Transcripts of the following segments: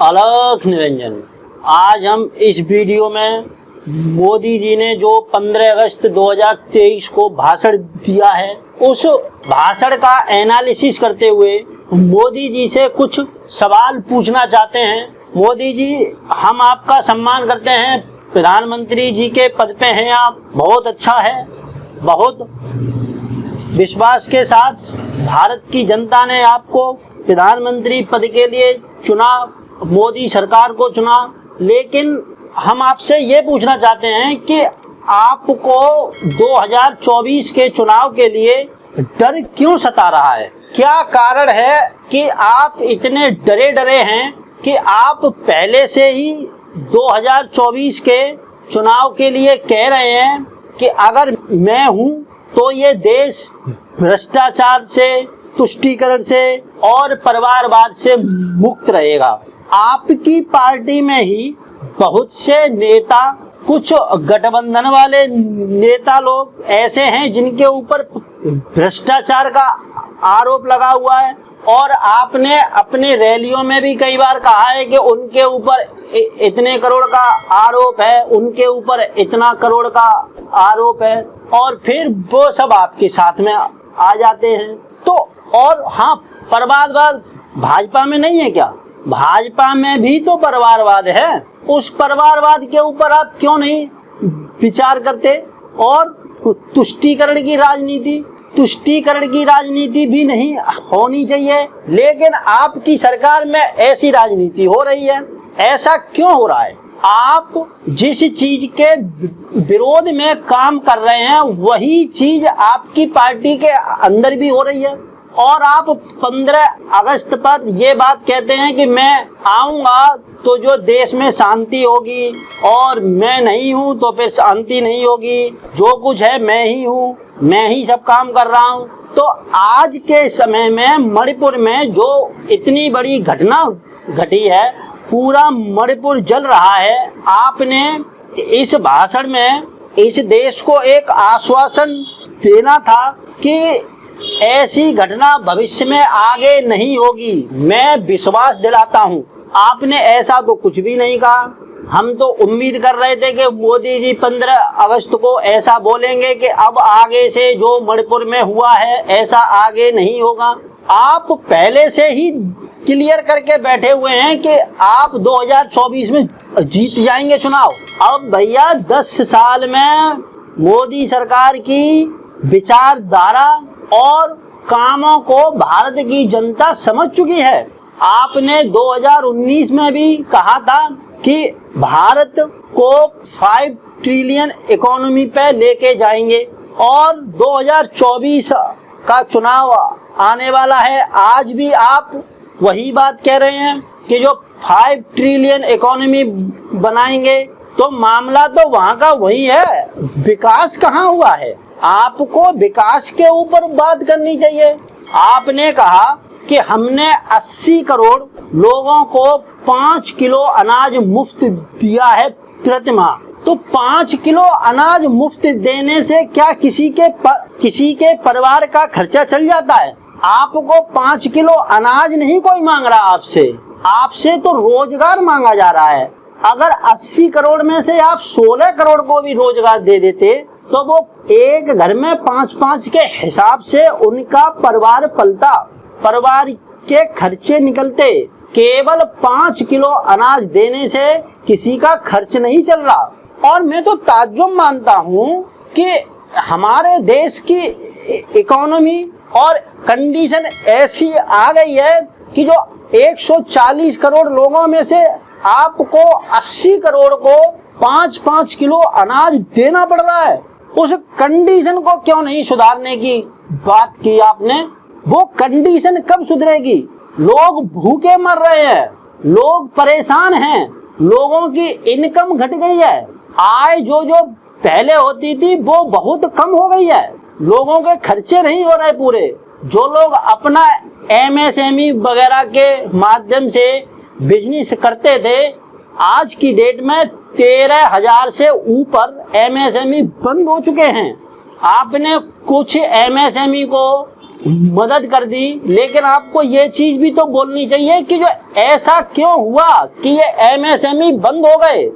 अलख निरंजन। आज हम इस वीडियो में मोदी जी ने जो 15 अगस्त 2023 को भाषण दिया है, उस भाषण का एनालिसिस करते हुए मोदी जी से कुछ सवाल पूछना चाहते हैं। मोदी जी, हम आपका सम्मान करते हैं, प्रधानमंत्री जी के पद पे हैं आप, बहुत अच्छा है। बहुत विश्वास के साथ भारत की जनता ने आपको प्रधानमंत्री पद के लिए चुना, मोदी सरकार को चुना। लेकिन हम आपसे ये पूछना चाहते हैं कि आपको 2024 के चुनाव के लिए डर क्यों सता रहा है? क्या कारण है कि आप इतने डरे हैं कि आप पहले से ही 2024 के चुनाव के लिए कह रहे हैं कि अगर मैं हूं तो ये देश भ्रष्टाचार से, तुष्टीकरण से और परिवारवाद से मुक्त रहेगा। आपकी पार्टी में ही बहुत से नेता, कुछ गठबंधन वाले नेता लोग ऐसे हैं जिनके ऊपर भ्रष्टाचार का आरोप लगा हुआ है, और आपने अपने रैलियों में भी कई बार कहा है कि उनके ऊपर इतने करोड़ का आरोप है, उनके ऊपर इतना करोड़ का आरोप है, और फिर वो सब आपके साथ में आ जाते हैं। तो और हाँ, परिवारवाद भाजपा में नहीं है क्या? भाजपा में भी तो परिवारवाद है। उस परिवारवाद के ऊपर आप क्यों नहीं विचार करते? और तुष्टीकरण की राजनीति भी नहीं होनी चाहिए, लेकिन आपकी सरकार में ऐसी राजनीति हो रही है। ऐसा क्यों हो रहा है? आप जिस चीज के विरोध में काम कर रहे हैं वही चीज आपकी पार्टी के अंदर भी हो रही है। और आप 15 अगस्त पर ये बात कहते हैं कि मैं आऊंगा तो जो देश में शांति होगी, और मैं नहीं हूं तो फिर शांति नहीं होगी, जो कुछ है मैं ही हूं, मैं ही सब काम कर रहा हूं। तो आज के समय में मणिपुर में जो इतनी बड़ी घटना घटी है, पूरा मणिपुर जल रहा है, आपने इस भाषण में इस देश को एक आश्वासन देना था कि ऐसी घटना भविष्य में आगे नहीं होगी, मैं विश्वास दिलाता हूं। आपने ऐसा तो कुछ भी नहीं कहा। हम तो उम्मीद कर रहे थे कि मोदी जी 15 अगस्त को ऐसा बोलेंगे कि अब आगे से जो मणिपुर में हुआ है ऐसा आगे नहीं होगा। आप पहले से ही क्लियर करके बैठे हुए हैं कि आप 2024 में जीत जाएंगे चुनाव। अब भैया 10 साल में मोदी सरकार की विचारधारा और कामों को भारत की जनता समझ चुकी है। आपने 2019 में भी कहा था कि भारत को 5 ट्रिलियन इकोनॉमी पे लेके जाएंगे, और 2024 का चुनाव आने वाला है। आज भी आप वही बात कह रहे हैं कि जो 5 ट्रिलियन इकोनॉमी बनाएंगे। तो मामला तो वहां का वही है, विकास कहाँ हुआ है? आपको विकास के ऊपर बात करनी चाहिए। आपने कहा कि हमने 80 करोड़ लोगों को 5 किलो अनाज मुफ्त दिया है प्रति माह। तो 5 किलो अनाज मुफ्त देने से क्या किसी के परिवार का खर्चा चल जाता है? आपको 5 किलो अनाज नहीं कोई मांग रहा आपसे तो रोजगार मांगा जा रहा है। अगर 80 करोड़ में से आप 16 करोड़ को भी रोजगार दे देते तो वो एक घर में 5-5 के हिसाब से उनका परिवार पलता, परिवार के खर्चे निकलते। केवल 5 किलो अनाज देने से किसी का खर्च नहीं चल रहा। और मैं तो ताज्जुब मानता हूँ कि हमारे देश की इकोनॉमी और कंडीशन ऐसी आ गई है कि जो 140 करोड़ लोगों में से आपको 80 करोड़ को 5-5 किलो अनाज देना पड़ रहा है। उस कंडीशन को क्यों नहीं सुधारने की बात की आपने? वो कंडीशन कब सुधरेगी? लोग भूखे मर रहे हैं, लोग परेशान हैं, लोगों की इनकम घट गई है, आय जो पहले होती थी वो बहुत कम हो गई है, लोगों के खर्चे नहीं हो रहे पूरे। जो लोग अपना MSME वगैरह के माध्यम से बिजनेस करते थे, आज की डेट में 13,000 से ऊपर MSME बंद हो चुके हैं। आपने कुछ MSME को मदद कर दी, लेकिन आपको ये चीज भी तो बोलनी चाहिए कि जो ऐसा क्यों हुआ कि ये एमएसएमई बंद हो गए।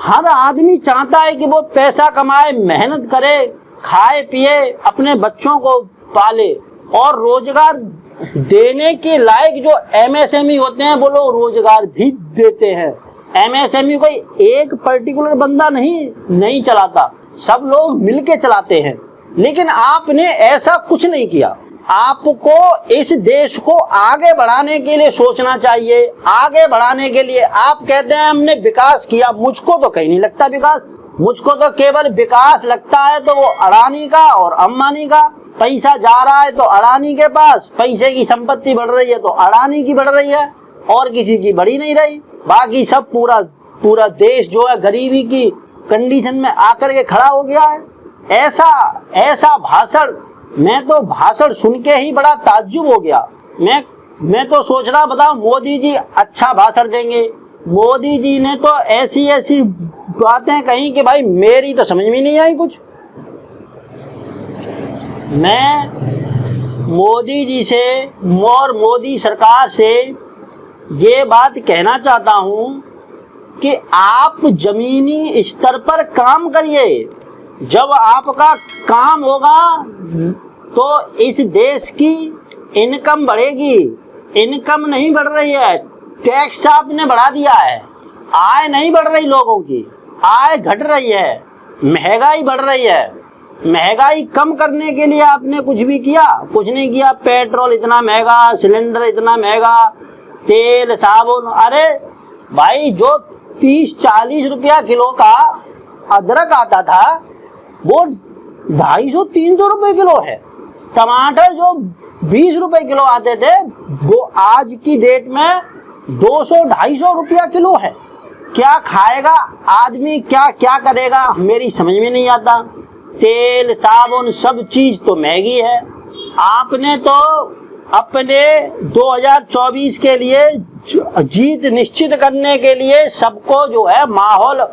हर आदमी चाहता है कि वो पैसा कमाए, मेहनत करे, खाए पिए, अपने बच्चों को पाले और रोजगार देने के लायक जो एमएसएमई होते हैं वो लोग रोजगार भी देते हैं। एमएसएमई कोई एक पर्टिकुलर बंदा नहीं चलाता, सब लोग मिलके चलाते हैं। लेकिन आपने ऐसा कुछ नहीं किया। आपको इस देश को आगे बढ़ाने के लिए सोचना चाहिए। आगे बढ़ाने के लिए आप कहते हैं हमने विकास किया, मुझको तो कहीं नहीं लगता विकास। मुझको तो केवल विकास लगता है तो वो अडानी का और अंबानी का। पैसा जा रहा है तो अडानी के पास, पैसे की संपत्ति बढ़ रही है तो अडानी की बढ़ रही है और किसी की बढ़ी नहीं रही। बाकी सब पूरा देश जो है गरीबी की कंडीशन में आकर के खड़ा हो गया है। ऐसा भाषण, मैं तो भाषण सुन के ही बड़ा ताज्जुब हो गया। मैं तो सोच रहा, बताओ मोदी जी अच्छा भाषण देंगे। मोदी जी ने तो ऐसी बातें कही कि भाई मेरी तो समझ में नहीं आई कुछ। मैं मोदी जी से और मोदी सरकार से ये बात कहना चाहता हूँ कि आप जमीनी स्तर पर काम करिए। जब आपका काम होगा तो इस देश की इनकम बढ़ेगी। इनकम नहीं बढ़ रही है, टैक्स आपने बढ़ा दिया है। आय नहीं बढ़ रही, लोगों की आय घट रही है, महंगाई बढ़ रही है। महंगाई कम करने के लिए आपने कुछ भी किया? कुछ नहीं किया। पेट्रोल इतना महंगा, सिलेंडर इतना महंगा, तेल साबुन। अरे भाई जो 30-40 रुपया किलो का अदरक आता था वो 250-300 रुपए किलो है। टमाटर जो 20 रुपए किलो आते थे वो आज की डेट में 200-250 रुपया किलो है। क्या खाएगा आदमी, क्या करेगा, मेरी समझ में नहीं आता। तेल साबुन सब चीज तो महंगी है। आपने तो अपने 2024 के लिए जीत निश्चित करने के लिए सबको जो है माहौल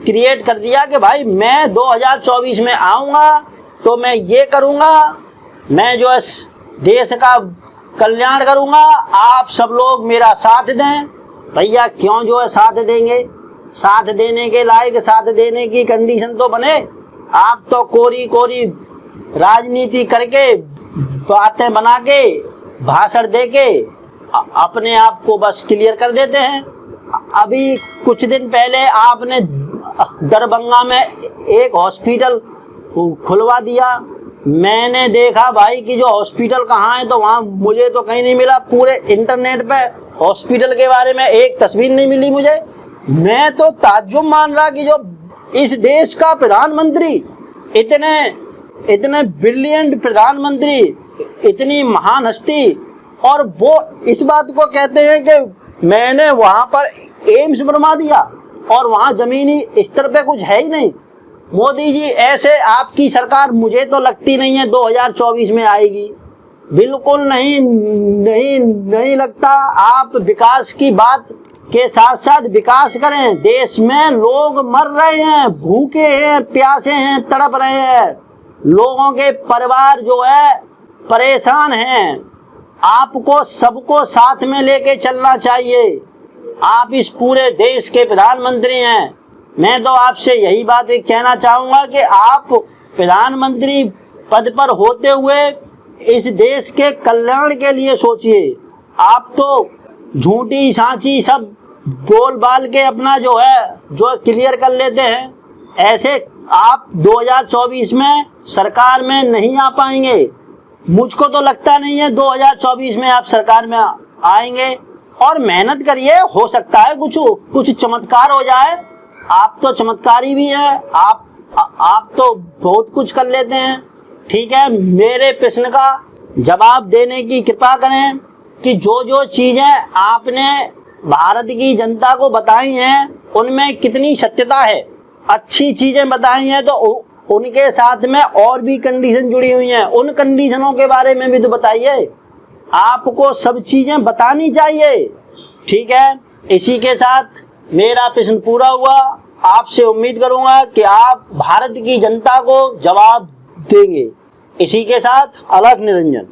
क्रिएट कर दिया कि भाई मैं 2024 में आऊंगा तो मैं ये करूंगा, मैं जो है देश का कल्याण करूंगा, आप सब लोग मेरा साथ दें। भैया क्यों जो है साथ देंगे? साथ देने के लायक, साथ देने की कंडीशन तो बने। आप तो कोरी राजनीति करके, बातें बना के, भाषण दे के अपने आप को बस क्लियर कर देते हैं। अभी कुछ दिन पहले आपने दरभंगा में एक हॉस्पिटल खुलवा दिया। मैंने देखा भाई कि जो हॉस्पिटल कहाँ है तो वहाँ मुझे तो कहीं नहीं मिला। पूरे इंटरनेट पे हॉस्पिटल के बारे में एक तस्वीर नहीं मिली मुझे। मैं तो ताज्जुब मान रहा कि जो इस देश का प्रधानमंत्री, इतने ब्रिलियंट प्रधानमंत्री, इतनी महान हस्ती, और वो इस बात को कहते हैं कि मैंने वहां पर एम्स बनवा दिया और वहां जमीनी स्तर पे कुछ है ही नहीं। मोदी जी ऐसे आपकी सरकार मुझे तो लगती नहीं है 2024 में आएगी। बिल्कुल नहीं लगता। आप विकास की बात के साथ साथ विकास करें। देश में लोग मर रहे हैं, भूखे हैं, प्यासे हैं, तड़प रहे हैं। लोगों के परिवार जो है परेशान हैं। आपको सबको साथ में लेके चलना चाहिए। आप इस पूरे देश के प्रधानमंत्री हैं। मैं तो आपसे यही बात कहना चाहूँगा कि आप प्रधानमंत्री पद पर होते हुए इस देश के कल्याण के लिए सोचिए। आप तो झूठी सांची सब बोल बाल के अपना जो क्लियर कर लेते हैं। ऐसे आप 2024 में सरकार में नहीं आ पाएंगे। मुझको तो लगता नहीं है 2024 में आप सरकार में आएंगे। और मेहनत करिए, हो सकता है कुछ चमत्कार हो जाए। आप तो चमत्कारी भी हैं। आप तो बहुत कुछ कर लेते हैं। ठीक है, मेरे प्रश्न का जवाब देने की कृपा करें कि जो चीजें आपने भारत की जनता को बताई हैं उनमें कितनी सत्यता है। अच्छी चीजें बताई हैं तो उनके साथ में और भी कंडीशन जुड़ी हुई हैं, उन कंडीशनों के बारे में भी तो बताइए। आपको सब चीजें बतानी चाहिए। ठीक है, इसी के साथ मेरा प्रश्न पूरा हुआ। आपसे उम्मीद करूंगा कि आप भारत की जनता को जवाब देंगे। इसी के साथ अलख निरंजन।